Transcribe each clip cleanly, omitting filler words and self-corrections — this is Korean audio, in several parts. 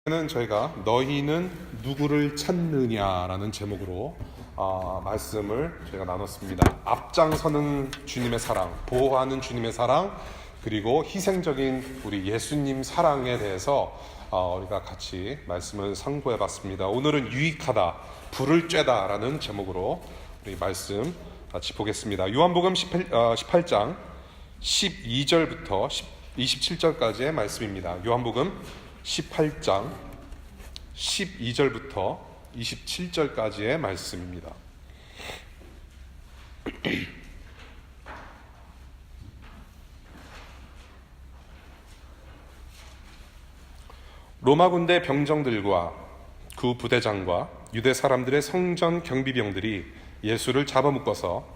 는 저희가 너희는 누구를 찾느냐라는 제목으로 말씀을 저희가 나눴습니다. 앞장서는 주님의 사랑, 보호하는 주님의 사랑, 그리고 희생적인 우리 예수님 사랑에 대해서 우리가 같이 말씀을 상고해봤습니다. 오늘은 유익하다, 불을 쬐다 라는 제목으로 우리 말씀 같이 보겠습니다. 요한복음 18장 12절부터 27절까지의 말씀입니다. 요한복음 18장 12절부터 27절까지의 말씀입니다. 로마 군대 병정들과 그 부대장과 유대 사람들의 성전 경비병들이 예수를 잡아묶어서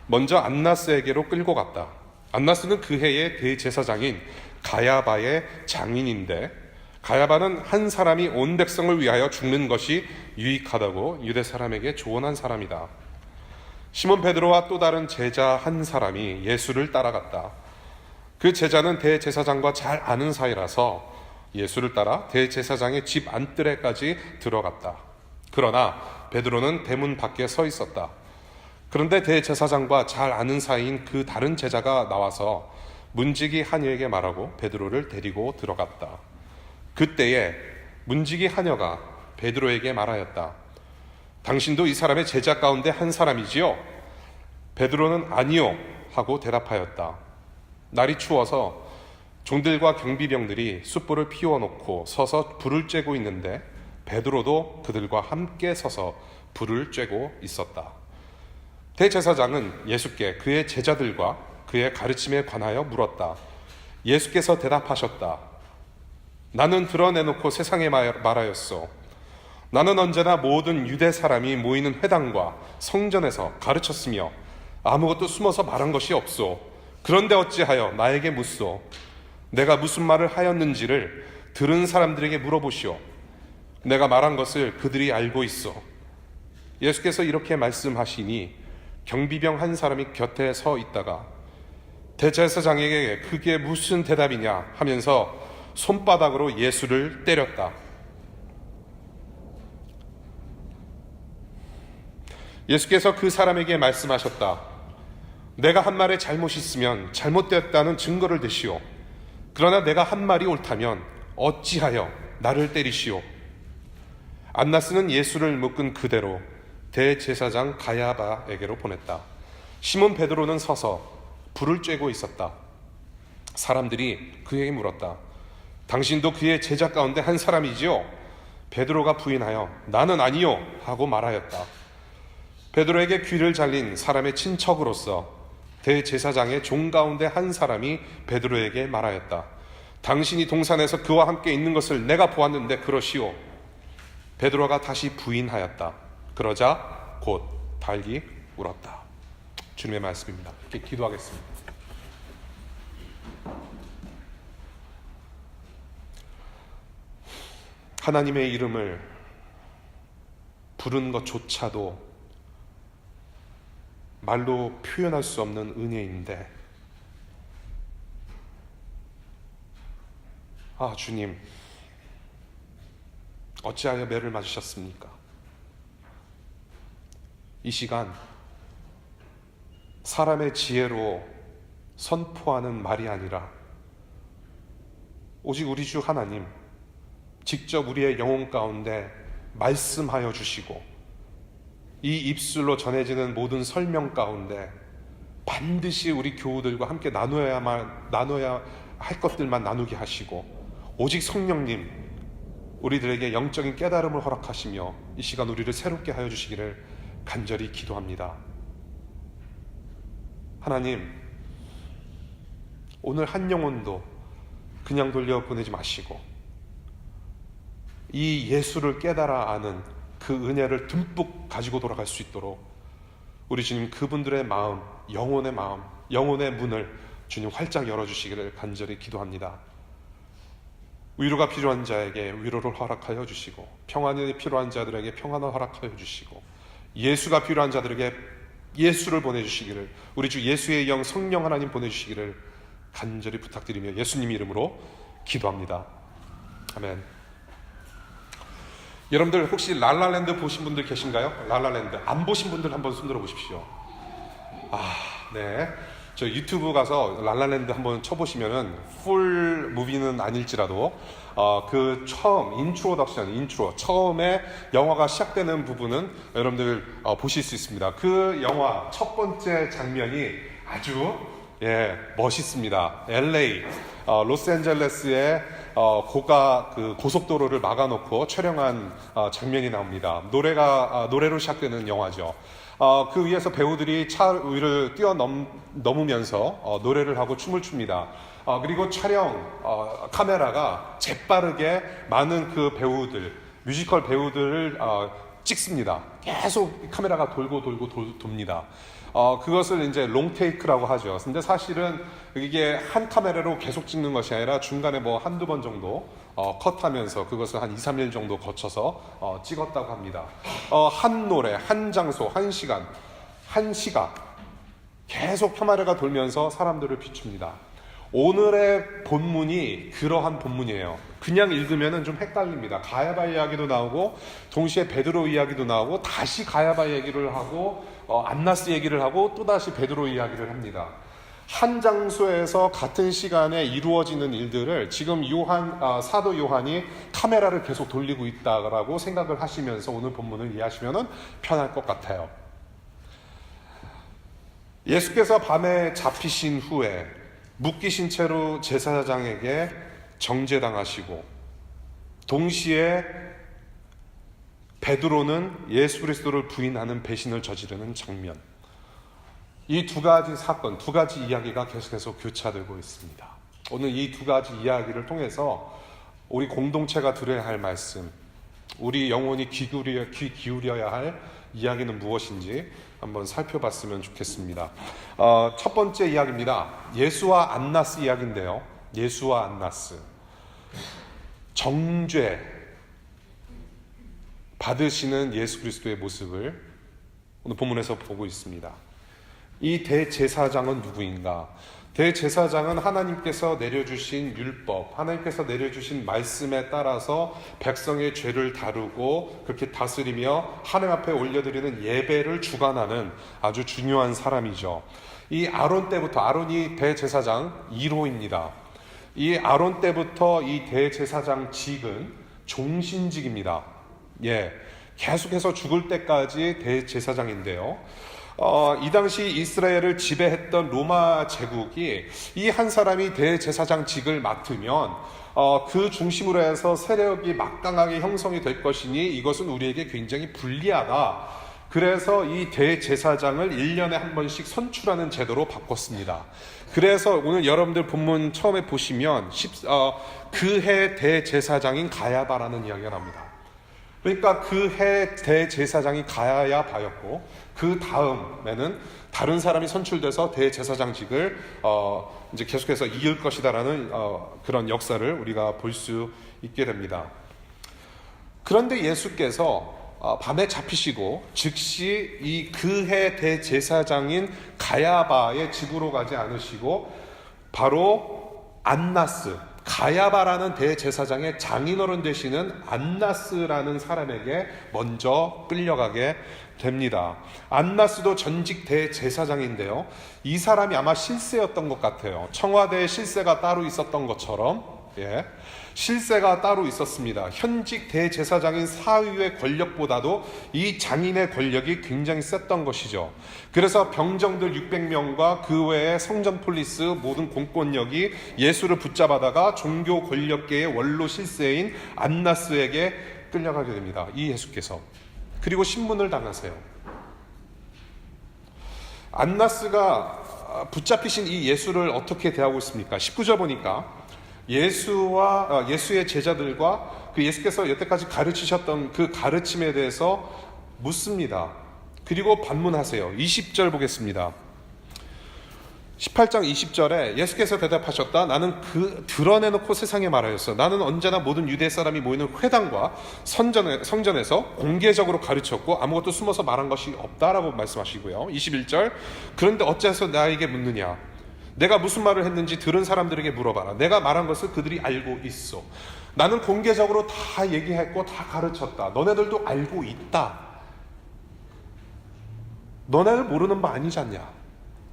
먼저 안나스에게로 끌고 갔다. 안나스는 그 해의 대제사장인 가야바의 장인인데, 가야바는 한 사람이 온 백성을 위하여 죽는 것이 유익하다고 유대 사람에게 조언한 사람이다. 시몬 베드로와 또 다른 제자 한 사람이 예수를 따라갔다. 그 제자는 대제사장과 잘 아는 사이라서 예수를 따라 대제사장의 집 안뜰에까지 들어갔다. 그러나 베드로는 대문 밖에 서 있었다. 그런데 대제사장과 잘 아는 사이인 그 다른 제자가 나와서 문지기 하녀에게 말하고 베드로를 데리고 들어갔다. 그때에 문지기 하녀가 베드로에게 말하였다. 당신도 이 사람의 제자 가운데 한 사람이지요? 베드로는 아니요 하고 대답하였다. 날이 추워서 종들과 경비병들이 숯불을 피워놓고 서서 불을 쬐고 있는데 베드로도 그들과 함께 서서 불을 쬐고 있었다. 대제사장은 예수께 그의 제자들과 그의 가르침에 관하여 물었다. 예수께서 대답하셨다. 나는 드러내놓고 세상에 말하였소. 나는 언제나 모든 유대 사람이 모이는 회당과 성전에서 가르쳤으며 아무것도 숨어서 말한 것이 없소. 그런데 어찌하여 나에게 묻소? 내가 무슨 말을 하였는지를 들은 사람들에게 물어보시오. 내가 말한 것을 그들이 알고 있어. 예수께서 이렇게 말씀하시니 경비병 한 사람이 곁에 서 있다가 대제사장에게 그게 무슨 대답이냐 하면서 손바닥으로 예수를 때렸다. 예수께서 그 사람에게 말씀하셨다. 내가 한 말에 잘못이 있으면 잘못되었다는 증거를 대시오. 그러나 내가 한 말이 옳다면 어찌하여 나를 때리시오? 안나스는 예수를 묶은 그대로 대제사장 가야바에게로 보냈다. 시몬 베드로는 서서 불을 쬐고 있었다. 사람들이 그에게 물었다. 당신도 그의 제자 가운데 한 사람이지요? 베드로가 부인하여 나는 아니요 하고 말하였다. 베드로에게 귀를 잘린 사람의 친척으로서 대제사장의 종 가운데 한 사람이 베드로에게 말하였다. 당신이 동산에서 그와 함께 있는 것을 내가 보았는데 그러시오. 베드로가 다시 부인하였다. 그러자 곧 달기 울었다. 주님의 말씀입니다. 이렇게 기도하겠습니다. 하나님의 이름을 부른 것조차도 말로 표현할 수 없는 은혜인데, 주님, 어찌하여 매를 맞으셨습니까? 이 시간 사람의 지혜로 선포하는 말이 아니라 오직 우리 주 하나님 직접 우리의 영혼 가운데 말씀하여 주시고 이 입술로 전해지는 모든 설명 가운데 반드시 우리 교우들과 함께 나눠야 할 것들만 나누게 하시고, 오직 성령님 우리들에게 영적인 깨달음을 허락하시며 이 시간 우리를 새롭게 하여 주시기를 간절히 기도합니다. 하나님, 오늘 한 영혼도 그냥 돌려보내지 마시고 이 예수를 깨달아 아는 그 은혜를 듬뿍 가지고 돌아갈 수 있도록 우리 주님 그분들의 마음, 영혼의 문을 주님 활짝 열어주시기를 간절히 기도합니다. 위로가 필요한 자에게 위로를 허락하여 주시고, 평안이 필요한 자들에게 평안을 허락하여 주시고, 예수가 필요한 자들에게 예수를 보내주시기를, 우리 주 예수의 영 성령 하나님 보내주시기를 간절히 부탁드리며 예수님 이름으로 기도합니다. 아멘. 여러분들 혹시 라라랜드 보신 분들 계신가요? 라라랜드 안 보신 분들 한번 손들어 보십시오. 네. 저 유튜브 가서 라라랜드 한번 쳐보시면은 풀 무비는 아닐지라도 그 처음 인트로 처음에 영화가 시작되는 부분은 여러분들 보실 수 있습니다. 그 영화 첫 번째 장면이 아주 멋있습니다. LA 로스앤젤레스의 그 고속도로를 막아놓고 촬영한 장면이 나옵니다. 노래로 시작되는 영화죠. 그 위에서 배우들이 차 위를 뛰어넘으면서 노래를 하고 춤을 춥니다. 그리고 카메라가 재빠르게 많은 그 배우들, 뮤지컬 배우들을 찍습니다. 계속 카메라가 돌고 돕니다. 그것을 이제 롱테이크라고 하죠. 근데 사실은 이게 한 카메라로 계속 찍는 것이 아니라 중간에 뭐 한두 번 정도 컷하면서 그것을 한 2, 3일 정도 거쳐서 찍었다고 합니다. 한 노래, 한 장소, 한 시간, 한 시각 계속 카메라가 돌면서 사람들을 비춥니다. 오늘의 본문이 그러한 본문이에요. 그냥 읽으면 좀 헷갈립니다. 가야바 이야기도 나오고 동시에 베드로 이야기도 나오고 다시 가야바 얘기를 하고 안나스 얘기를 하고 또다시 베드로 이야기를 합니다. 한 장소에서 같은 시간에 이루어지는 일들을 지금 사도 요한이 카메라를 계속 돌리고 있다라고 생각을 하시면서 오늘 본문을 이해하시면 편할 것 같아요. 예수께서 밤에 잡히신 후에 묶이신 채로 제사장에게 정죄당하시고 동시에 베드로는 예수 그리스도를 부인하는 배신을 저지르는 장면, 이 두 가지 사건, 두 가지 이야기가 계속해서 교차되고 있습니다. 오늘 이 두 가지 이야기를 통해서 우리 공동체가 들어야 할 말씀, 우리 영혼이 귀 기울여야 할 이야기는 무엇인지 한번 살펴봤으면 좋겠습니다. 첫 번째 이야기입니다. 예수와 안나스 이야기인데요. 예수와 안나스. 정죄 받으시는 예수 그리스도의 모습을 오늘 본문에서 보고 있습니다. 이 대제사장은 누구인가? 대제사장은 하나님께서 내려주신 율법, 하나님께서 내려주신 말씀에 따라서 백성의 죄를 다루고 그렇게 다스리며 하나님 앞에 올려드리는 예배를 주관하는 아주 중요한 사람이죠. 이 아론 때부터, 아론이 대제사장 1호입니다. 이 아론 때부터 이 대제사장직은 종신직입니다. 계속해서 죽을 때까지 대제사장인데요. 이 당시 이스라엘을 지배했던 로마 제국이 이 한 사람이 대제사장직을 맡으면 그 중심으로 해서 세력이 막강하게 형성이 될 것이니 이것은 우리에게 굉장히 불리하다. 그래서 이 대제사장을 1년에 한 번씩 선출하는 제도로 바꿨습니다. 그래서 오늘 여러분들 본문 처음에 보시면 그해 대제사장인 가야바라는 이야기가 나옵니다. 그러니까 그 해 대제사장이 가야바였고 그 다음에는 다른 사람이 선출돼서 대제사장직을 이제 계속해서 이을 것이다라는 그런 역사를 우리가 볼 수 있게 됩니다. 그런데 예수께서 밤에 잡히시고 즉시 이 그해 대제사장인 가야바의 집으로 가지 않으시고 바로 안나스, 가야바라는 대제사장의 장인어른 되시는 안나스라는 사람에게 먼저 끌려가게 됩니다. 안나스도 전직 대제사장인데요. 이 사람이 아마 실세였던 것 같아요. 청와대에 실세가 따로 있었던 것처럼 실세가 따로 있었습니다. 현직 대제사장인 사위의 권력보다도 이 장인의 권력이 굉장히 셌던 것이죠. 그래서 병정들 600명과 그 외에 성전 폴리스 모든 공권력이 예수를 붙잡아다가 종교 권력계의 원로 실세인 안나스에게 끌려가게 됩니다. 이 예수께서. 그리고 신문을 당하세요. 안나스가 붙잡히신 이 예수를 어떻게 대하고 있습니까? 19절 보니까 예수의 제자들과 그 예수께서 여태까지 가르치셨던 그 가르침에 대해서 묻습니다. 그리고 반문하세요. 20절 보겠습니다. 18장 20절에 예수께서 대답하셨다. 나는 드러내놓고 세상에 말하였어. 나는 언제나 모든 유대 사람이 모이는 회당과 성전에서 공개적으로 가르쳤고 아무것도 숨어서 말한 것이 없다라고 말씀하시고요. 21절 그런데 어째서 나에게 묻느냐? 내가 무슨 말을 했는지 들은 사람들에게 물어봐라. 내가 말한 것을 그들이 알고 있어. 나는 공개적으로 다 얘기했고 다 가르쳤다. 너네들도 알고 있다. 너네들 모르는 바 아니지 않냐.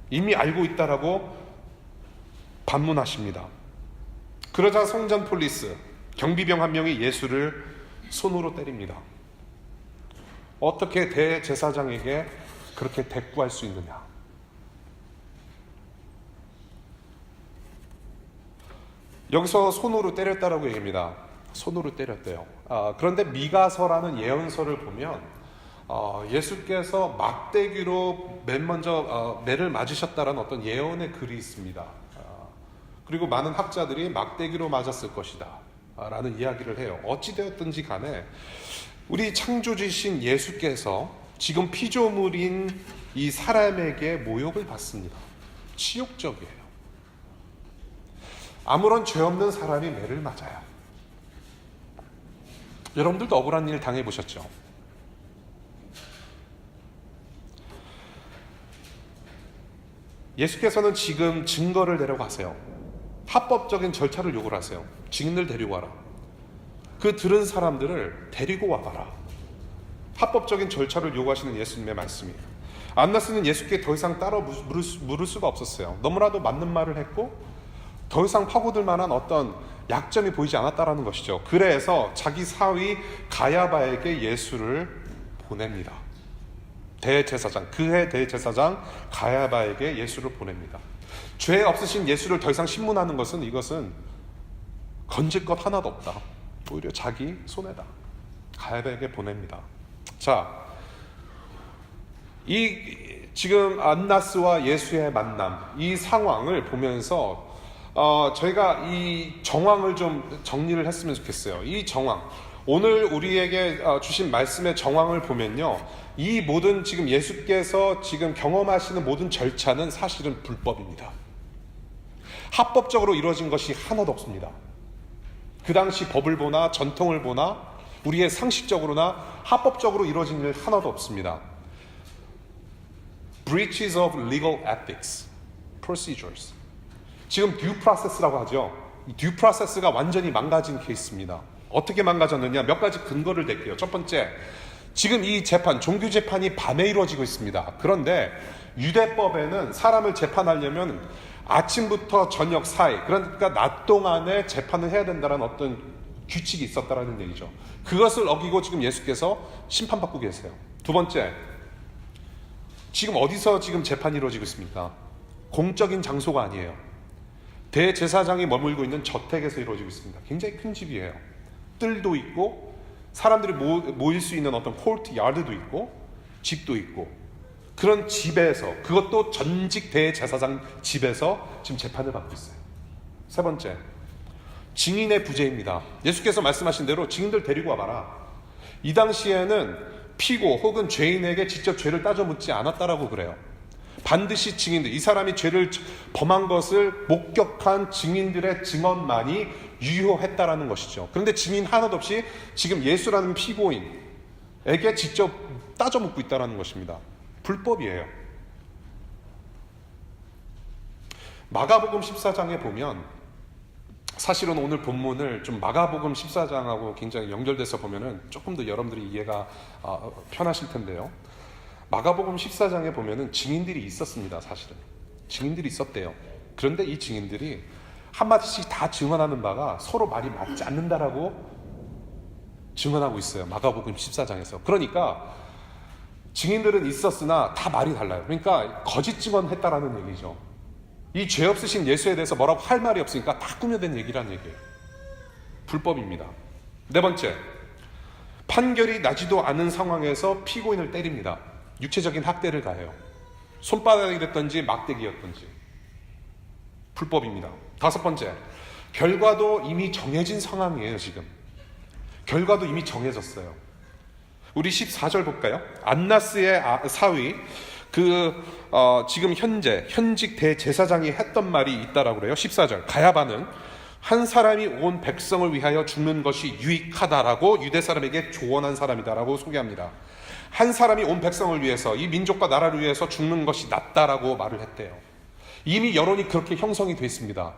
이미 알고 있다라고 반문하십니다. 그러자 성전 폴리스, 경비병 한 명이 예수를 손으로 때립니다. 어떻게 대제사장에게 그렇게 대꾸할 수 있느냐. 여기서 손으로 때렸다라고 얘기합니다. 손으로 때렸대요. 그런데 미가서라는 예언서를 보면 예수께서 막대기로 맨 먼저 매를 맞으셨다라는 어떤 예언의 글이 있습니다. 그리고 많은 학자들이 막대기로 맞았을 것이다 라는 이야기를 해요. 어찌되었든지 간에 우리 창조주신 예수께서 지금 피조물인 이 사람에게 모욕을 받습니다. 치욕적이에요. 아무런 죄 없는 사람이 매를 맞아요. 여러분들도 억울한 일 당해보셨죠? 예수께서는 지금 증거를 내려가세요. 합법적인 절차를 요구를 하세요. 증인들 데리고 와라. 그 들은 사람들을 데리고 와봐라. 합법적인 절차를 요구하시는 예수님의 말씀이에요. 안나스는 예수께 더 이상 따로 물을 수가 없었어요. 너무나도 맞는 말을 했고 더 이상 파고들 만한 어떤 약점이 보이지 않았다라는 것이죠. 그래서 자기 사위 가야바에게 예수를 보냅니다. 대제사장, 그해 대제사장 가야바에게 예수를 보냅니다. 죄 없으신 예수를 더 이상 신문하는 것은 이것은 건질 것 하나도 없다. 오히려 자기 손해다. 가야바에게 보냅니다. 자, 이 지금 안나스와 예수의 만남, 이 상황을 보면서 저희가 이 정황을 좀 정리를 했으면 좋겠어요. 이 정황, 오늘 우리에게 주신 말씀의 정황을 보면요, 이 모든 지금 예수께서 지금 경험하시는 모든 절차는 사실은 불법입니다. 합법적으로 이루어진 것이 하나도 없습니다. 그 당시 법을 보나 전통을 보나 우리의 상식적으로나 합법적으로 이루어진 일 하나도 없습니다. Breaches of legal ethics, procedures. 지금 듀 프로세스라고 하죠. 이 듀 프로세스가 완전히 망가진 케이스입니다. 어떻게 망가졌느냐, 몇 가지 근거를 댈게요. 첫 번째, 지금 이 재판, 종교 재판이 밤에 이루어지고 있습니다. 그런데 유대법에는 사람을 재판하려면 아침부터 저녁 사이, 그러니까 낮 동안에 재판을 해야 된다는 어떤 규칙이 있었다라는 얘기죠. 그것을 어기고 지금 예수께서 심판받고 계세요. 두 번째, 지금 어디서 지금 재판이 이루어지고 있습니까? 공적인 장소가 아니에요. 대제사장이 머물고 있는 저택에서 이루어지고 있습니다. 굉장히 큰 집이에요. 뜰도 있고 사람들이 모일 수 있는 어떤 코트 야드도 있고 집도 있고, 그런 집에서, 그것도 전직 대제사장 집에서 지금 재판을 받고 있어요. 세 번째, 증인의 부재입니다. 예수께서 말씀하신 대로 증인들 데리고 와봐라. 이 당시에는 피고 혹은 죄인에게 직접 죄를 따져 묻지 않았다라고 그래요. 반드시 증인들, 이 사람이 죄를 범한 것을 목격한 증인들의 증언만이 유효했다라는 것이죠. 그런데 증인 하나도 없이 지금 예수라는 피고인에게 직접 따져 묻고 있다라는 것입니다. 불법이에요. 마가복음 14장에 보면, 사실은 오늘 본문을 좀 마가복음 14장하고 굉장히 연결돼서 보면은 조금 더 여러분들이 이해가 편하실 텐데요. 마가복음 14장에 보면은 증인들이 있었습니다. 사실은 증인들이 있었대요. 그런데 이 증인들이 한마디씩 다 증언하는 바가 서로 말이 맞지 않는다라고 증언하고 있어요. 마가복음 14장에서. 그러니까 증인들은 있었으나 다 말이 달라요. 그러니까 거짓 증언했다라는 얘기죠. 이 죄 없으신 예수에 대해서 뭐라고 할 말이 없으니까 다 꾸며낸 얘기란 얘기예요. 불법입니다. 네 번째, 판결이 나지도 않은 상황에서 피고인을 때립니다. 육체적인 학대를 가해요. 손바닥이랬던지 막대기였던지. 불법입니다. 다섯 번째, 결과도 이미 정해진 상황이에요. 지금 결과도 이미 정해졌어요. 우리 14절 볼까요? 안나스의 사위, 지금 현직 대제사장이 했던 말이 있다라고 그래요. 14절, 가야바는 한 사람이 온 백성을 위하여 죽는 것이 유익하다라고 유대 사람에게 조언한 사람이다라고 소개합니다. 한 사람이 온 백성을 위해서, 이 민족과 나라를 위해서 죽는 것이 낫다라고 말을 했대요. 이미 여론이 그렇게 형성이 되어 있습니다.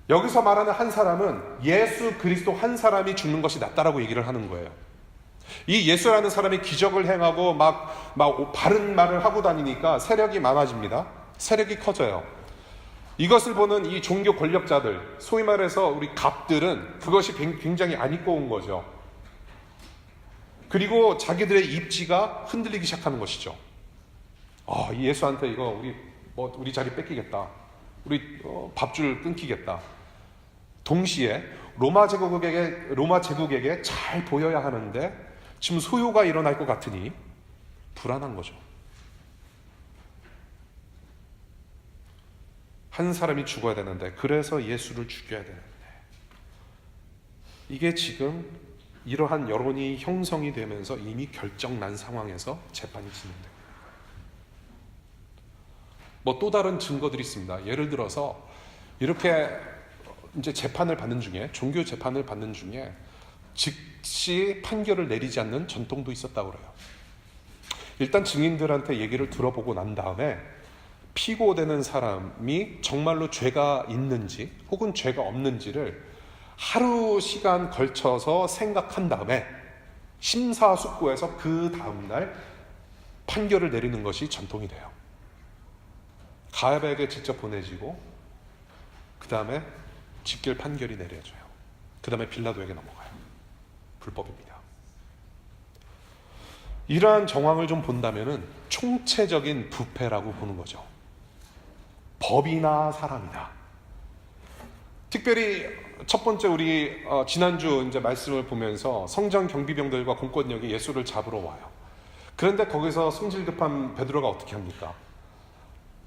여기서 말하는 한 사람은 예수 그리스도 한 사람이 죽는 것이 낫다라고 얘기를 하는 거예요. 이 예수라는 사람이 기적을 행하고 막 바른 말을 하고 다니니까 세력이 많아집니다. 세력이 커져요. 이것을 보는 이 종교 권력자들, 소위 말해서 우리 갑들은 그것이 굉장히 안 이뻐온 거죠. 그리고 자기들의 입지가 흔들리기 시작하는 것이죠. 이 예수한테 이거 우리 자리 뺏기겠다. 우리 밥줄 끊기겠다. 동시에 로마 제국에게 잘 보여야 하는데 지금 소요가 일어날 것 같으니 불안한 거죠. 한 사람이 죽어야 되는데, 그래서 예수를 죽여야 되는데, 이게 지금 이러한 여론이 형성이 되면서 이미 결정난 상황에서 재판이 진행됩니다. 또 다른 증거들이 있습니다. 예를 들어서 이렇게 이제 재판을 받는 중에, 종교 재판을 받는 중에 즉시 판결을 내리지 않는 전통도 있었다고 그래요. 일단 증인들한테 얘기를 들어보고 난 다음에 피고되는 사람이 정말로 죄가 있는지 혹은 죄가 없는지를 하루 시간 걸쳐서 생각한 다음에 심사숙고해서 그 다음날 판결을 내리는 것이 전통이 돼요. 가야바에게 직접 보내지고 그 다음에 직결 판결이 내려져요. 그 다음에 빌라도에게 넘어가요. 불법입니다. 이러한 정황을 좀 본다면은 총체적인 부패라고 보는 거죠. 법이나 사람이다. 특별히 첫 번째 우리 지난주 이제 말씀을 보면서 성전 경비병들과 공권력이 예수를 잡으러 와요. 그런데 거기서 성질 급한 베드로가 어떻게 합니까?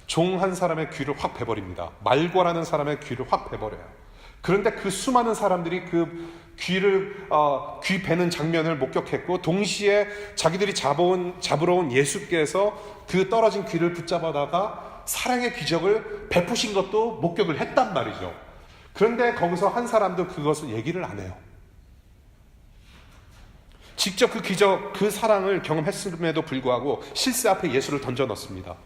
종 한 사람의 귀를 확 베버립니다. 말고라는 사람의 귀를 확 베버려요. 그런데 그 수많은 사람들이 그 귀 베는 장면을 목격했고, 동시에 자기들이 잡으러 온 예수께서 그 떨어진 귀를 붙잡아다가 사랑의 기적을 베푸신 것도 목격을 했단 말이죠. 그런데 거기서 한 사람도 그것을 얘기를 안 해요. 직접 그 기적, 그 사랑을 경험했음에도 불구하고 실세 앞에 예수를 던져 넣습니다.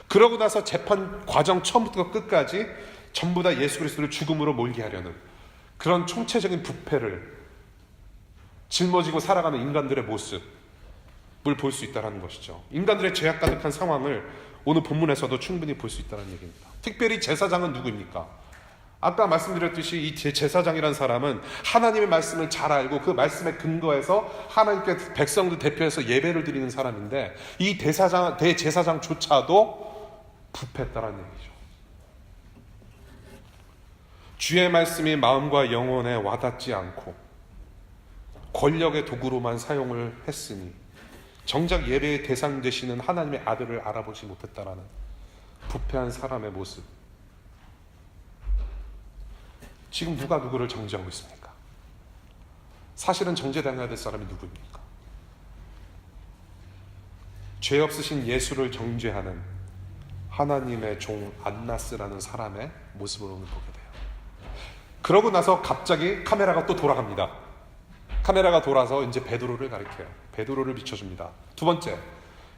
그러고 나서 재판 과정 처음부터 끝까지 전부 다 예수 그리스도를 죽음으로 몰게 하려는 그런 총체적인 부패를 짊어지고 살아가는 인간들의 모습을 볼 수 있다는 것이죠. 인간들의 죄악 가득한 상황을 오늘 본문에서도 충분히 볼 수 있다는 얘기입니다. 특별히 제사장은 누구입니까? 아까 말씀드렸듯이 이 제사장이라는 사람은 하나님의 말씀을 잘 알고 그 말씀에 근거해서 하나님께 백성들 대표해서 예배를 드리는 사람인데, 이 대제사장조차도 부패했다는 얘기죠. 주의 말씀이 마음과 영혼에 와닿지 않고 권력의 도구로만 사용을 했으니 정작 예배의 대상 되시는 하나님의 아들을 알아보지 못했다라는 부패한 사람의 모습. 지금 누가 누구를 정죄하고 있습니까? 사실은 정죄당해야 될 사람이 누구입니까? 죄 없으신 예수를 정죄하는 하나님의 종 안나스라는 사람의 모습을 오늘 보게 돼요. 그러고 나서 갑자기 카메라가 또 돌아갑니다. 카메라가 돌아서 이제 베드로를 가리켜요. 베드로를 비춰줍니다. 두 번째,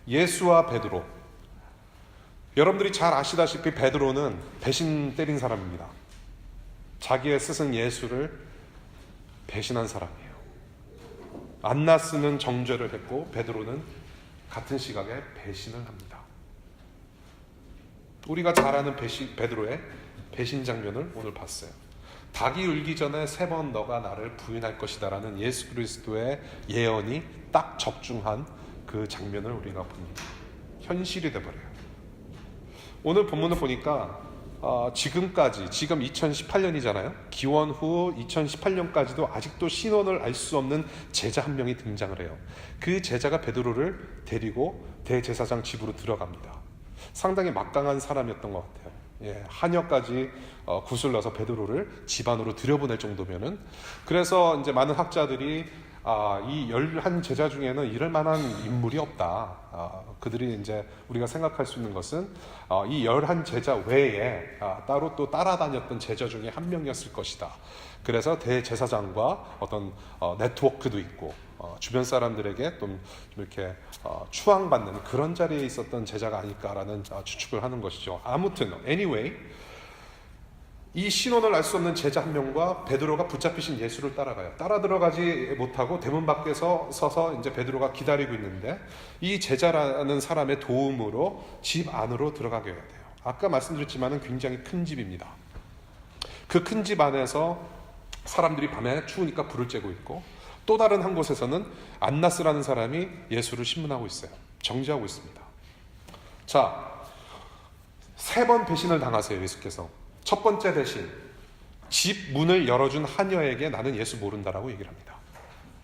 예수와 베드로. 여러분들이 잘 아시다시피 베드로는 배신 때린 사람입니다. 자기의 스승 예수를 배신한 사람이에요. 안나스는 정죄를 했고 베드로는 같은 시각에 배신을 합니다. 우리가 잘 아는 베드로의 배신 장면을 오늘 봤어요. 닭이 울기 전에 3번 너가 나를 부인할 것이다 라는 예수 그리스도의 예언이 딱 적중한 그 장면을 우리가 봅니다. 현실이 돼버려요. 오늘 본문을 보니까 지금 2018년이잖아요. 기원 후 2018년까지도 아직도 신원을 알 수 없는 제자 한 명이 등장을 해요. 그 제자가 베드로를 데리고 대제사장 집으로 들어갑니다. 상당히 막강한 사람이었던 것 같아요. 한여까지 구슬러서 베드로를 집 안으로 들여보낼 정도면은. 그래서 이제 많은 학자들이 이 11 제자 중에는 이럴 만한 인물이 없다. 그들이 이제 우리가 생각할 수 있는 것은 이 11 제자 외에 따로 또 따라다녔던 제자 중에 한 명이었을 것이다. 그래서 대제사장과 어떤 네트워크도 있고 주변 사람들에게 좀 이렇게 추앙받는 그런 자리에 있었던 제자가 아닐까라는 추측을 하는 것이죠. 아무튼 anyway, 이 신원을 알 수 없는 제자 한 명과 베드로가 붙잡히신 예수를 따라가요. 따라 들어가지 못하고 대문 밖에서 서서 이제 베드로가 기다리고 있는데 이 제자라는 사람의 도움으로 집 안으로 들어가게 돼요. 아까 말씀드렸지만은 굉장히 큰 집입니다. 그 큰 집 안에서 사람들이 밤에 추우니까 불을 쬐고 있고, 또 다른 한 곳에서는 안나스라는 사람이 예수를 신문하고 있어요. 정지하고 있습니다. 자, 3번 배신을 당하세요. 예수께서 첫 번째 배신, 집 문을 열어준 하녀에게 나는 예수 모른다라고 얘기를 합니다.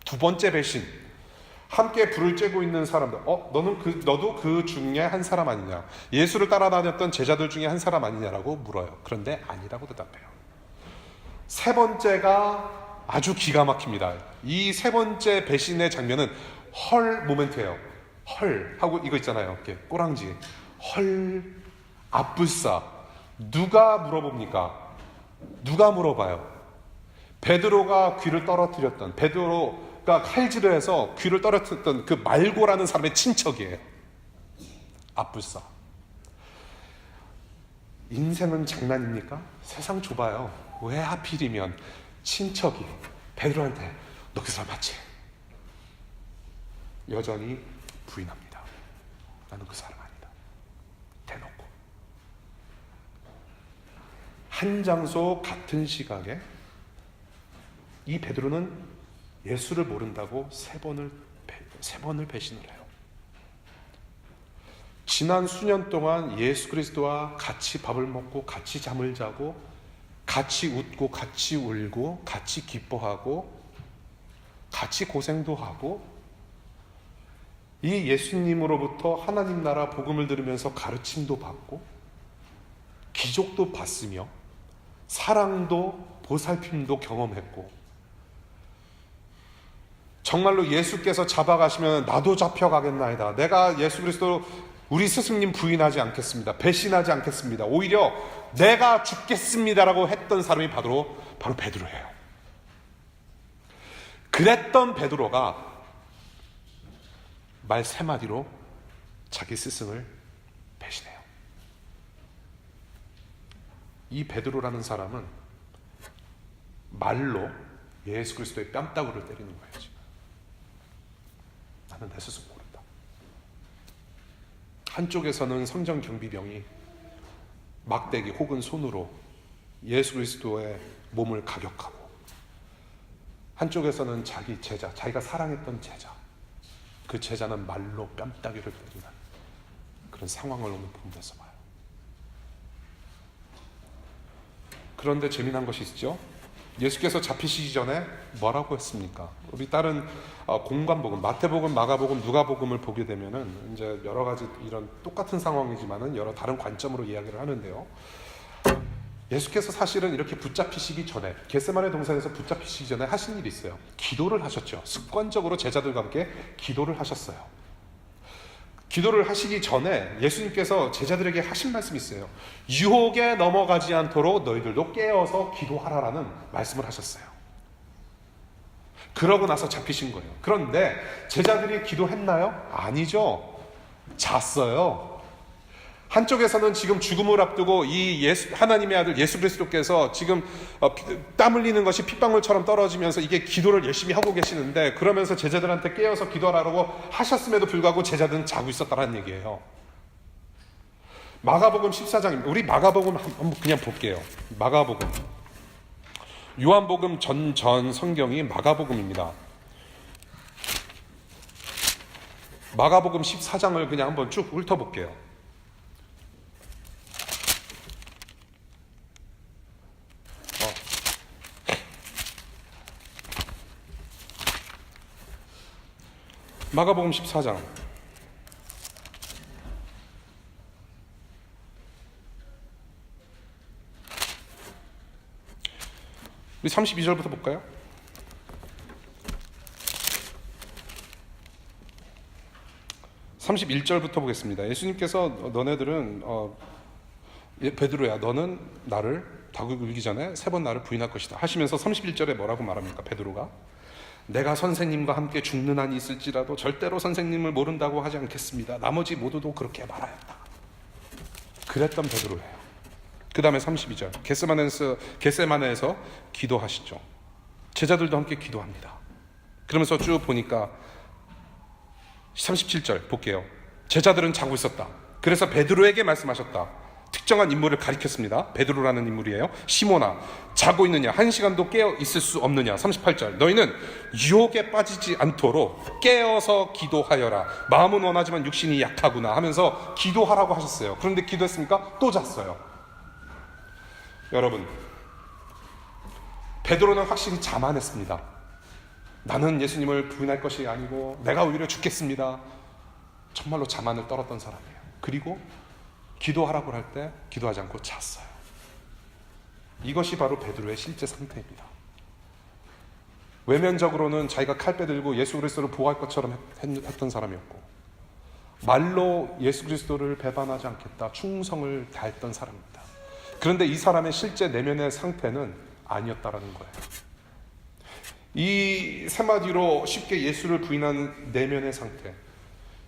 두 번째 배신, 함께 불을 쬐고 있는 사람들, 너도 그 중에 한 사람 아니냐, 예수를 따라다녔던 제자들 중에 한 사람 아니냐라고 물어요. 그런데 아니라고 대답해요. 세 번째가 아주 기가 막힙니다. 이 세 번째 배신의 장면은 헐 모멘트예요. 헐 하고 이거 있잖아요. 이렇게 꼬랑지. 헐, 앞불싸. 누가 물어봅니까? 누가 물어봐요? 베드로가 귀를 떨어뜨렸던, 베드로가 칼질해서 귀를 떨어뜨렸던 그 말고라는 사람의 친척이에요. 앞불싸. 인생은 장난입니까? 세상 좁아요. 왜 하필이면 친척이 베드로한테 너 그 사람 맞지? 여전히 부인합니다. 나는 그 사람 아니다. 대놓고. 한 장소 같은 시각에 이 베드로는 예수를 모른다고 세 번을 배신을 해요. 지난 수년 동안 예수 그리스도와 같이 밥을 먹고 같이 잠을 자고 같이 웃고 같이 울고 같이 기뻐하고 같이 고생도 하고 이 예수님으로부터 하나님 나라 복음을 들으면서 가르침도 받고 기적도 봤으며 사랑도 보살핌도 경험했고, 정말로 예수께서 잡아가시면 나도 잡혀가겠나이다. 내가 예수 그리스도 우리 스승님 부인하지 않겠습니다. 배신하지 않겠습니다. 오히려 내가 죽겠습니다라고 했던 사람이 바로 베드로예요. 그랬던 베드로가 말 3마디로 자기 스승을 배신해요. 이 베드로라는 사람은 말로 예수 그리스도의 뺨따구를 때리는 거예요. 지금. 나는 내 스승 모른다. 한쪽에서는 성전 경비병이 막대기 혹은 손으로 예수 그리스도의 몸을 가격하고, 한쪽에서는 자기 제자, 자기가 사랑했던 제자, 그 제자는 말로 뺨따기를 때리는 그런 상황을 오늘 본데서 봐요. 그런데 재미난 것이 있죠. 예수께서 잡히시기 전에 뭐라고 했습니까? 우리 다른 공관복음, 마태복음, 마가복음, 누가복음을 보게 되면은 이제 여러 가지 이런 똑같은 상황이지만은 여러 다른 관점으로 이야기를 하는데요. 예수께서 사실은 이렇게 붙잡히시기 전에, 겟세마네 동산에서 붙잡히시기 전에 하신 일이 있어요. 기도를 하셨죠. 습관적으로 제자들과 함께 기도를 하셨어요. 기도를 하시기 전에 예수님께서 제자들에게 하신 말씀이 있어요. 유혹에 넘어가지 않도록 너희들도 깨어서 기도하라라는 말씀을 하셨어요. 그러고 나서 잡히신 거예요. 그런데 제자들이 기도했나요? 아니죠. 잤어요. 한쪽에서는 지금 죽음을 앞두고 이 하나님의 아들 예수 그리스도께서 지금 땀 흘리는 것이 핏방울처럼 떨어지면서 이게 기도를 열심히 하고 계시는데, 그러면서 제자들한테 깨어서 기도하라고 하셨음에도 불구하고 제자들은 자고 있었다는 얘기예요. 마가복음 14장입니다. 우리 마가복음 한번 그냥 볼게요. 마가복음. 요한복음 전 성경이 마가복음입니다. 마가복음 14장을 그냥 한번 쭉 훑어볼게요. 마가복음 14장. 우리 32절부터 볼까요? 31절부터 보겠습니다. 예수님께서 너네들은 베드로야, 너는 나를 닭을 굴기 전에 3번 나를 부인할 것이다 하시면서 31절에 뭐라고 말합니까? 베드로가 내가 선생님과 함께 죽는 한이 있을지라도 절대로 선생님을 모른다고 하지 않겠습니다. 나머지 모두도 그렇게 말하였다. 그랬던 베드로예요. 그 다음에 32절 겟세마네에서 기도하시죠. 제자들도 함께 기도합니다. 그러면서 쭉 보니까 37절 볼게요. 제자들은 자고 있었다. 그래서 베드로에게 말씀하셨다. 특정한 인물을 가리켰습니다. 베드로라는 인물이에요. 시몬아, 자고 있느냐? 1시간도 깨어 있을 수 없느냐? 38절 너희는 유혹에 빠지지 않도록 깨어서 기도하여라. 마음은 원하지만 육신이 약하구나 하면서 기도하라고 하셨어요. 그런데 기도했습니까? 또 잤어요. 여러분, 베드로는 확실히 자만했습니다. 나는 예수님을 부인할 것이 아니고 내가 오히려 죽겠습니다. 정말로 자만을 떨었던 사람이에요. 그리고 기도하라고 할 때 기도하지 않고 잤어요. 이것이 바로 베드로의 실제 상태입니다. 외면적으로는 자기가 칼 빼들고 예수 그리스도를 보호할 것처럼 했던 사람이었고, 말로 예수 그리스도를 배반하지 않겠다 충성을 다했던 사람입니다. 그런데 이 사람의 실제 내면의 상태는 아니었다라는 거예요. 이 세 마디로 쉽게 예수를 부인한 내면의 상태,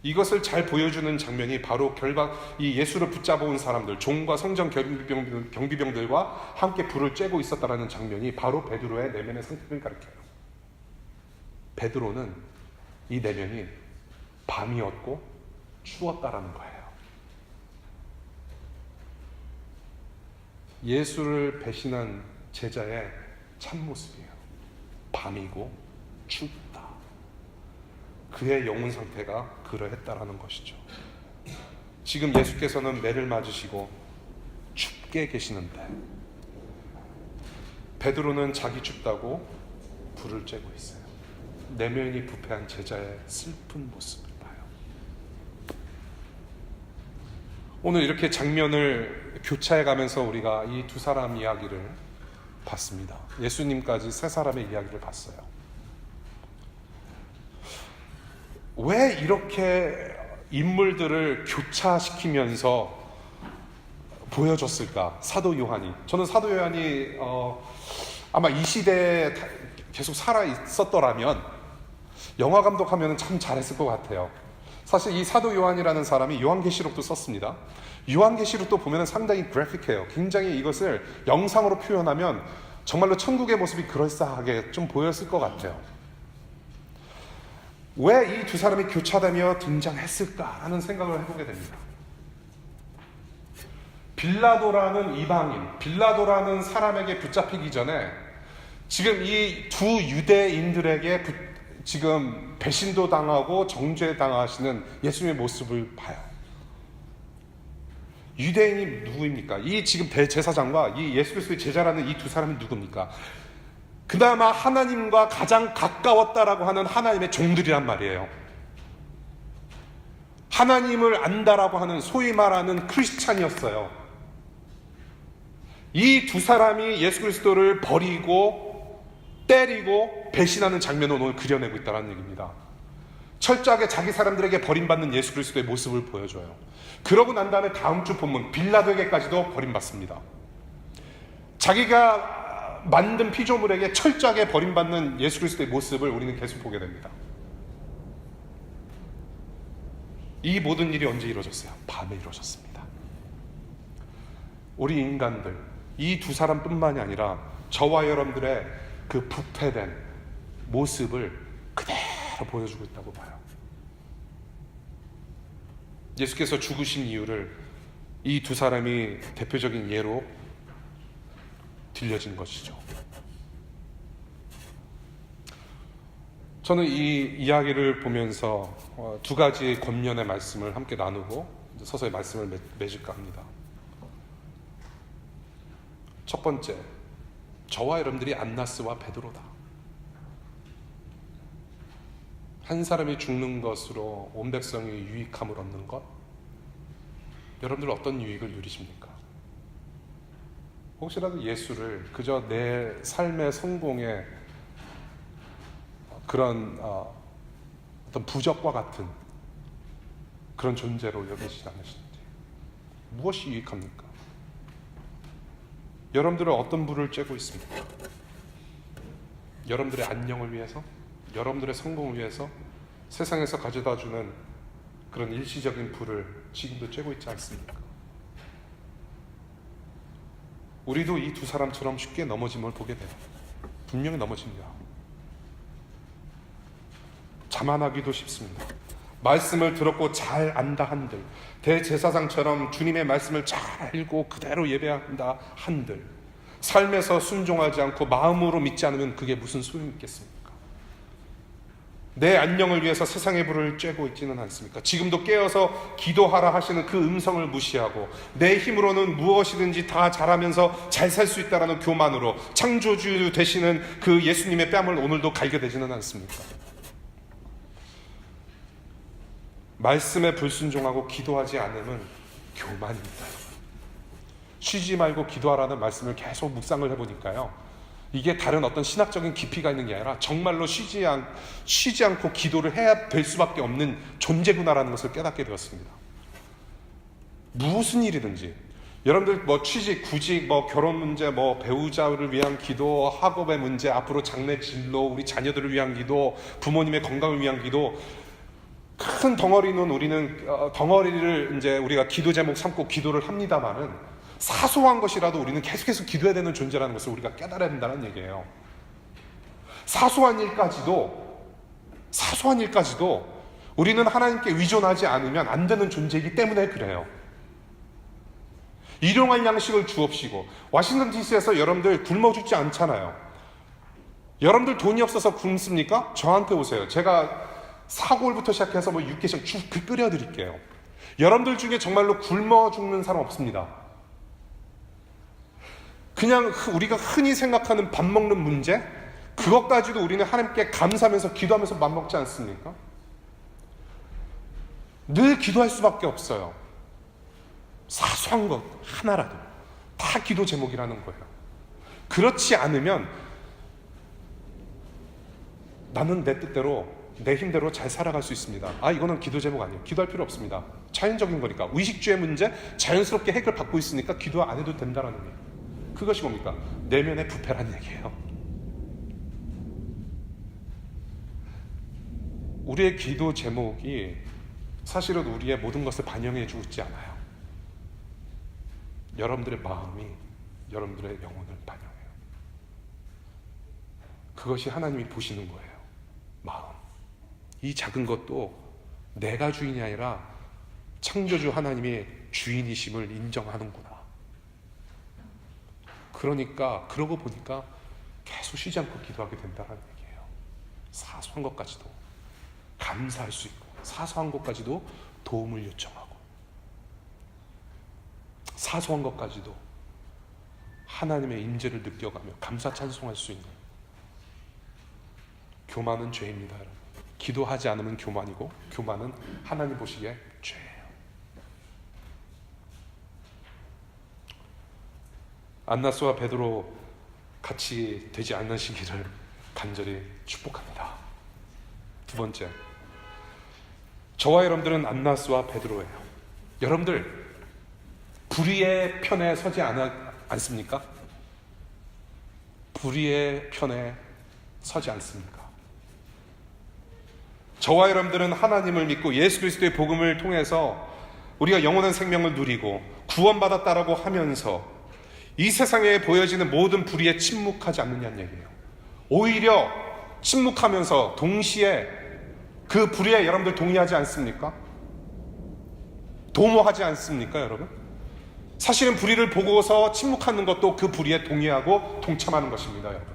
이것을 잘 보여주는 장면이 바로 결박 이 예수를 붙잡아온 사람들, 종과 성전 경비병들과 함께 불을 쬐고 있었다라는 장면이 바로 베드로의 내면의 상태를 가리켜요. 베드로는 이 내면이 밤이었고 추웠다라는 거예요. 예수를 배신한 제자의 참모습이에요. 밤이고 춥다. 그의 영혼 상태가 그러했다라는 것이죠. 지금 예수께서는 매를 맞으시고 춥게 계시는데 베드로는 자기 춥다고 불을 쬐고 있어요. 내면이 부패한 제자의 슬픈 모습을 봐요. 오늘 이렇게 장면을 교차해 가면서 우리가 이 두 사람 이야기를 봤습니다. 예수님까지 세 사람의 이야기를 봤어요. 왜 이렇게 인물들을 교차시키면서 보여줬을까? 사도 요한이. 저는 사도 요한이 아마 이 시대에 계속 살아 있었더라면 영화 감독하면 참 잘했을 것 같아요. 사실 이 사도 요한이라는 사람이 요한계시록도 썼습니다. 요한계시록도 보면 상당히 그래픽해요. 굉장히 이것을 영상으로 표현하면 정말로 천국의 모습이 그럴싸하게 좀 보였을 것 같아요. 왜 이 두 사람이 교차되며 등장했을까라는 생각을 해보게 됩니다. 빌라도라는 이방인, 빌라도라는 사람에게 붙잡히기 전에 지금 이 두 유대인들에게 지금 배신도 당하고 정죄당하시는 예수님의 모습을 봐요. 유대인이 누구입니까? 이 지금 대제사장과 이 예수 그리스도의 제자라는 이 두 사람이 누굽니까? 그나마 하나님과 가장 가까웠다라고 하는 하나님의 종들이란 말이에요. 하나님을 안다라고 하는 소위 말하는 크리스찬이었어요. 이 두 사람이 예수 그리스도를 버리고 때리고 배신하는 장면을 오늘 그려내고 있다는 얘기입니다. 철저하게 자기 사람들에게 버림받는 예수 그리스도의 모습을 보여줘요. 그러고 난 다음에 다음 주 본문 빌라도에게까지도 버림받습니다. 자기가 만든 피조물에게 철저하게 버림받는 예수 그리스도의 모습을 우리는 계속 보게 됩니다. 이 모든 일이 언제 이루어졌어요? 밤에 이루어졌습니다. 우리 인간들, 이 두 사람뿐만이 아니라 저와 여러분들의 그 부패된 모습을 그대로 보여주고 있다고 봐요. 예수께서 죽으신 이유를 이 두 사람이 대표적인 예로 들려진 것이죠. 저는 이 이야기를 보면서 두 가지 권면의 말씀을 함께 나누고 서서히 말씀을 맺을까 합니다. 첫 번째, 저와 여러분들이 안나스와 베드로다. 한 사람이 죽는 것으로 온 백성이 유익함을 얻는 것, 여러분들 어떤 유익을 누리십니까? 혹시라도 예수를 그저 내 삶의 성공의 그런 어떤 부적과 같은 그런 존재로 여기시지 않으시는지, 무엇이 유익합니까? 여러분들은 어떤 불을 쬐고 있습니까? 여러분들의 안녕을 위해서, 여러분들의 성공을 위해서 세상에서 가져다주는 그런 일시적인 불을 지금도 쬐고 있지 않습니까? 우리도 이 두 사람처럼 쉽게 넘어짐을 보게 돼요. 분명히 넘어집니다. 자만하기도 쉽습니다. 말씀을 들었고 잘 안다 한들, 대제사장처럼 주님의 말씀을 잘 알고 그대로 예배한다 한들, 삶에서 순종하지 않고 마음으로 믿지 않으면 그게 무슨 소용이 있겠습니까? 내 안녕을 위해서 세상의 불을 쬐고 있지는 않습니까? 지금도 깨어서 기도하라 하시는 그 음성을 무시하고 내 힘으로는 무엇이든지 다 잘하면서 잘 살 수 있다라는 교만으로 창조주 되시는 그 예수님의 뺨을 오늘도 갈겨대지는 않습니까? 말씀에 불순종하고 기도하지 않으면 교만입니다. 쉬지 말고 기도하라는 말씀을 계속 묵상을 해보니까요, 이게 다른 어떤 신학적인 깊이가 있는 게 아니라 정말로 쉬지 않고 기도를 해야 될 수밖에 없는 존재구나라는 것을 깨닫게 되었습니다. 무슨 일이든지 여러분들 뭐 취직, 구직, 뭐 결혼 문제, 뭐 배우자를 위한 기도, 학업의 문제, 앞으로 장래 진로, 우리 자녀들을 위한 기도, 부모님의 건강을 위한 기도, 큰 덩어리는 우리는 덩어리를 이제 우리가 기도 제목 삼고 기도를 합니다만은 사소한 것이라도 우리는 계속해서 기도해야 되는 존재라는 것을 우리가 깨달아야 된다는 얘기예요. 사소한 일까지도 우리는 하나님께 의존하지 않으면 안 되는 존재이기 때문에 그래요. 일용할 양식을 주옵시고, 워싱턴 DC에서 여러분들 굶어 죽지 않잖아요. 여러분들 돈이 없어서 굶습니까? 저한테 오세요. 제가 사골부터 시작해서 뭐 육개장 쭉 끓여드릴게요. 여러분들 중에 정말로 굶어 죽는 사람 없습니다. 그냥 우리가 흔히 생각하는 밥 먹는 문제, 그것까지도 우리는 하나님께 감사하면서 기도하면서 밥 먹지 않습니까? 늘 기도할 수밖에 없어요. 사소한 것 하나라도 다 기도 제목이라는 거예요. 그렇지 않으면 나는 내 뜻대로 내 힘대로 잘 살아갈 수 있습니다. 이거는 기도 제목 아니에요. 기도할 필요 없습니다. 자연적인 거니까. 의식주의 문제 자연스럽게 해결받고 있으니까 기도 안 해도 된다는 거예요. 그것이 뭡니까? 내면의 부패란 얘기예요. 우리의 기도 제목이 사실은 우리의 모든 것을 반영해 주고 있지 않아요. 여러분들의 마음이 여러분들의 영혼을 반영해요. 그것이 하나님이 보시는 거예요. 마음. 이 작은 것도 내가 주인이 아니라 창조주 하나님의 주인이심을 인정하는구나. 그러니까 그러고 보니까 계속 쉬지 않고 기도하게 된다는 얘기예요. 사소한 것까지도 감사할 수 있고, 사소한 것까지도 도움을 요청하고, 사소한 것까지도 하나님의 임재를 느껴가며 감사 찬송할 수 있는, 교만은 죄입니다, 여러분. 기도하지 않으면 교만이고, 교만은 하나님 보시기에 죄예요. 안나스와 베드로 같이 되지 않으시기를 간절히 축복합니다. 두 번째, 저와 여러분들은 안나스와 베드로예요. 여러분들 불의의 편에 서지 않습니까? 불의의 편에 서지 않습니까? 저와 여러분들은 하나님을 믿고 예수 그리스도의 복음을 통해서 우리가 영원한 생명을 누리고 구원받았다라고 하면서 이 세상에 보여지는 모든 불의에 침묵하지 않느냐는 얘기예요. 오히려 침묵하면서 동시에 그 불의에 여러분들 동의하지 않습니까? 도모하지 않습니까, 여러분? 사실은 불의를 보고서 침묵하는 것도 그 불의에 동의하고 동참하는 것입니다, 여러분.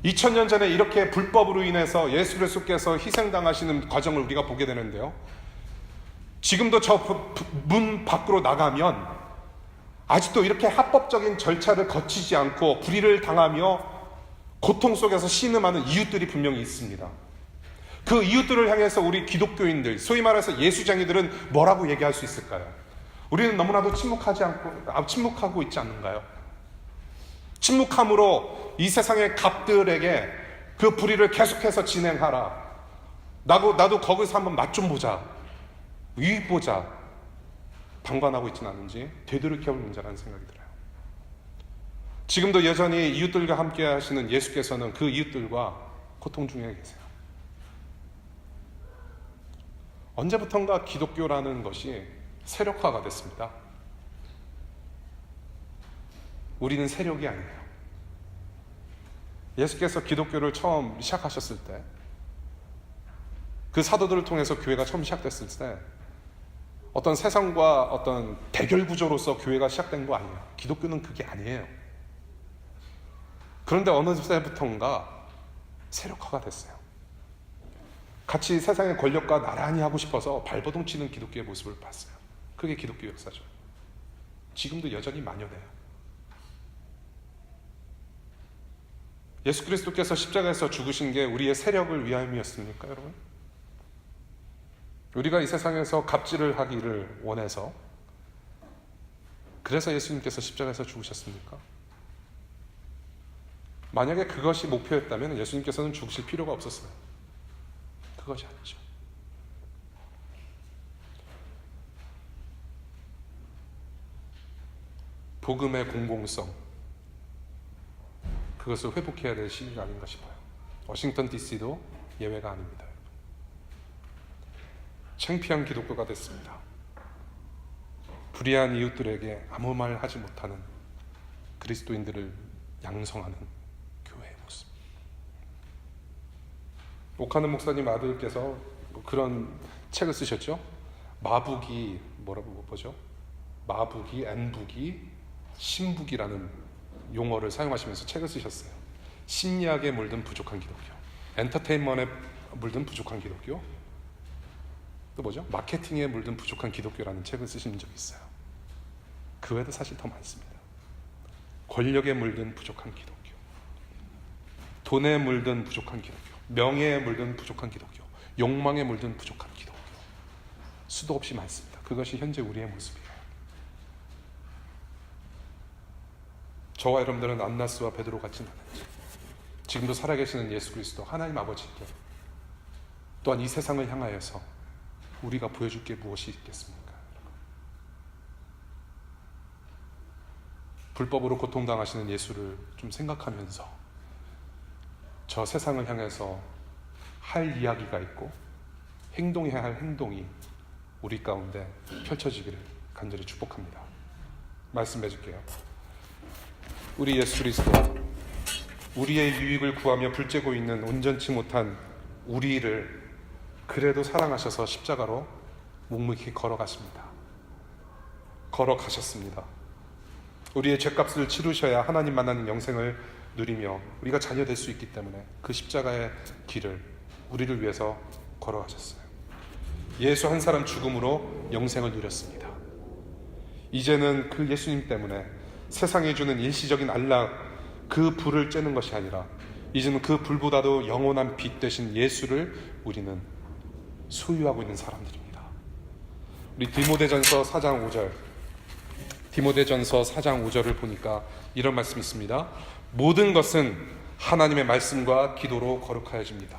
2000년 전에 이렇게 불법으로 인해서 예수 그리스도께서 희생당하시는 과정을 우리가 보게 되는데요, 지금도 저 문 밖으로 나가면 아직도 이렇게 합법적인 절차를 거치지 않고 불의를 당하며 고통 속에서 신음하는 이웃들이 분명히 있습니다. 그 이웃들을 향해서 우리 기독교인들, 소위 말해서 예수쟁이들은 뭐라고 얘기할 수 있을까요? 우리는 너무나도 침묵하고 있지 않는가요? 침묵함으로 이 세상의 갑들에게 그 불의를 계속해서 진행하라, 나도 거기서 한번 맛 좀 보자, 이익 보자, 방관하고 있지는 않은지 되돌이켜볼 문제라는 생각이 들어요. 지금도 여전히 이웃들과 함께 하시는 예수께서는 그 이웃들과 고통 중에 계세요. 언제부턴가 기독교라는 것이 세력화가 됐습니다. 우리는 세력이 아니에요. 예수께서 기독교를 처음 시작하셨을 때, 그 사도들을 통해서 교회가 처음 시작됐을 때 어떤 세상과 어떤 대결 구조로서 교회가 시작된 거 아니에요. 기독교는 그게 아니에요. 그런데 어느 때부터인가 세력화가 됐어요. 같이 세상의 권력과 나란히 하고 싶어서 발버둥 치는 기독교의 모습을 봤어요. 그게 기독교 역사죠. 지금도 여전히 만연해요. 예수 그리스도께서 십자가에서 죽으신 게 우리의 세력을 위함이었습니까, 여러분? 우리가 이 세상에서 갑질을 하기를 원해서, 그래서 예수님께서 십자가에서 죽으셨습니까? 만약에 그것이 목표였다면 예수님께서는 죽으실 필요가 없었어요. 그것이 아니죠. 복음의 공공성, 그것을 회복해야 될 시기가 아닌가 싶어요. 워싱턴 DC도 예외가 아닙니다. 창피한 기독교가 됐습니다. 불의한 이웃들에게 아무 말 하지 못하는 그리스도인들을 양성하는 교회의 모습. 오카는 목사님 아들께서 그런 책을 쓰셨죠. 마북이 뭐죠? 마북이, N북이, 신북이라는 용어를 사용하시면서 책을 쓰셨어요. 심리학에 물든 부족한 기독교, 엔터테인먼트에 물든 부족한 기독교, 또 뭐죠? 마케팅에 물든 부족한 기독교라는 책을 쓰신 적이 있어요. 그 외에도 사실 더 많습니다. 권력에 물든 부족한 기독교, 돈에 물든 부족한 기독교, 명예에 물든 부족한 기독교, 욕망에 물든 부족한 기독교, 수도 없이 많습니다. 그것이 현재 우리의 모습이에요. 저와 여러분들은 안나스와 베드로 같지는 않은지, 지금도 살아계시는 예수 그리스도 하나님 아버지께, 또한 이 세상을 향하여서 우리가 보여줄 게 무엇이 있겠습니까? 불법으로 고통당하시는 예수를 좀 생각하면서 저 세상을 향해서 할 이야기가 있고 행동해야 할 행동이 우리 가운데 펼쳐지기를 간절히 축복합니다. 말씀 맺을게요. 우리 예수 그리스도, 우리의 유익을 구하며 불째고 있는 온전치 못한 우리를 그래도 사랑하셔서 십자가로 묵묵히 걸어가십니다. 걸어가셨습니다. 우리의 죄값을 치르셔야 하나님 만나는 영생을 누리며 우리가 자녀 될 수 있기 때문에 그 십자가의 길을 우리를 위해서 걸어가셨어요. 예수 한 사람 죽음으로 영생을 누렸습니다. 이제는 그 예수님 때문에 세상이 주는 일시적인 안락, 그 불을 쬐는 것이 아니라 이제는 그 불보다도 영원한 빛 되신 예수를 우리는 소유하고 있는 사람들입니다. 우리 디모데전서 4장 5절, 디모데전서 4장 5절을 보니까 이런 말씀이 있습니다. 모든 것은 하나님의 말씀과 기도로 거룩하여집니다.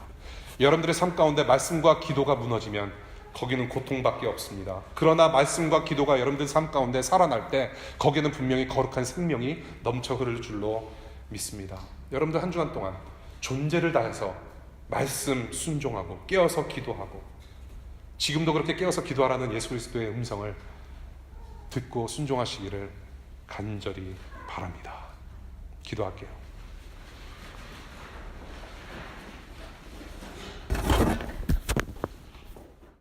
여러분들의 삶 가운데 말씀과 기도가 무너지면 거기는 고통밖에 없습니다. 그러나 말씀과 기도가 여러분들 삶 가운데 살아날 때 거기는 분명히 거룩한 생명이 넘쳐 흐를 줄로 믿습니다. 여러분들 한 주간 동안 존재를 다해서 말씀 순종하고 깨어서 기도하고, 지금도 그렇게 깨어서 기도하라는 예수 그리스도의 음성을 듣고 순종하시기를 간절히 바랍니다. 기도할게요.